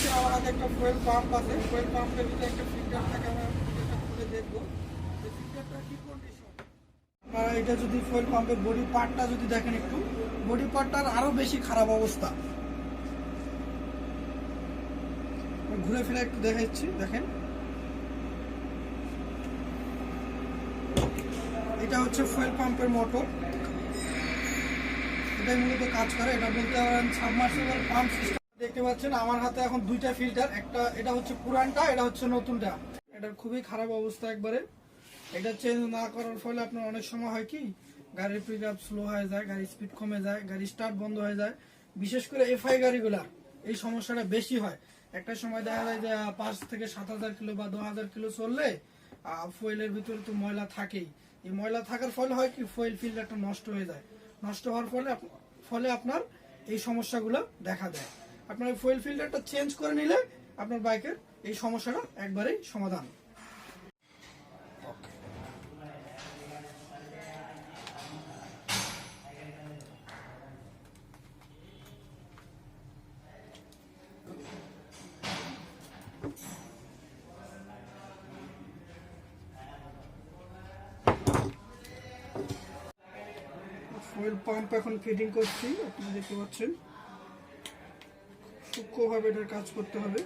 পাচ্ছেন আমার হাতে একটা ফুয়েল পাম্প আছে। ফুয়েল পাম্পের ভিতরে একটা ফিল্টার থাকে, আমরা ফিল্টারটা খুলে দেখবো যে ফিল্টারটা কি কন্ডিশন। আপনারা এটা যদি ফুয়েল পাম্পের বডি পার্টটা যদি দেখেন, একটু বডি পার্টটার আরো বেশি খারাপ অবস্থা। ঘুরে ফিরে একটু দেখাচ্ছি, দেখেন এটা হচ্ছে ফুয়েল পাম্পের মোটর, এটাই মূলত কাজ করে। এটা বলতে পারেন সাবমার্সিবল পাম্প সিস্টেম। দেখতে পাচ্ছেন আমার হাতে এখন দুইটা ফিল্টার, একটা এটা হচ্ছে পুরানটা, এটা হচ্ছে নতুনটা। এটার খুবই খারাপ অবস্থা একবারে। এটা চেঞ্জ না করার ফলে আপনার অনেক সময় হয় কি গাড়ির পিক আপ স্লো হয়ে যায়, গাড়ির স্পিড কমে যায়, গাড়ি স্টার্ট বন্ধ হয়ে যায়। বিশেষ করে এফআই গাড়িগুলা এই সমস্যাটা বেশি হয়। একটা সময় দেখা যায় যে 5 থেকে 7,000 কিলো বা 10,000 কিলো চললে ফুয়েলের ভিতরে তো ময়লা থাকেই। এই ময়লা থাকার ফলে হয় কি ফুয়েল ফিল্টারটা নষ্ট হয়ে যায়। নষ্ট হওয়ার ফলে আপনার এই সমস্যাগুলো দেখা দেয়। আপনার ফুয়েল ফিল্টারটা চেঞ্জ করে নিলে আপনার বাইকের এই সমস্যাটা একবারেই সমাধান। ফুয়েল পাম্প এখন ফিটিং করছি, আপনারা দেখতে পাচ্ছেন সূক্ষ্মভাবে এটার কাজ করতে হবে।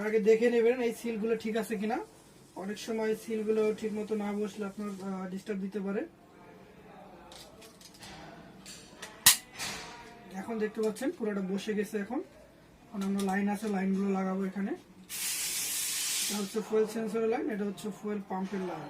আগে দেখে নেবেন এই সিলগুলো ঠিক আছে কিনা। অনেক সময় সিলগুলো ঠিক মতো না বসলে আপনার ডিস্টার্ব দিতে পারে। এখন দেখতে পাচ্ছেন পুরোটা বসে গেছে। এখন আমরা লাইন আছে, লাইনগুলো লাগাবো এখানে। এটা হচ্ছে ফুয়েল সেন্সরের লাইন, এটা হচ্ছে ফুয়েল পাম্পের লাইন।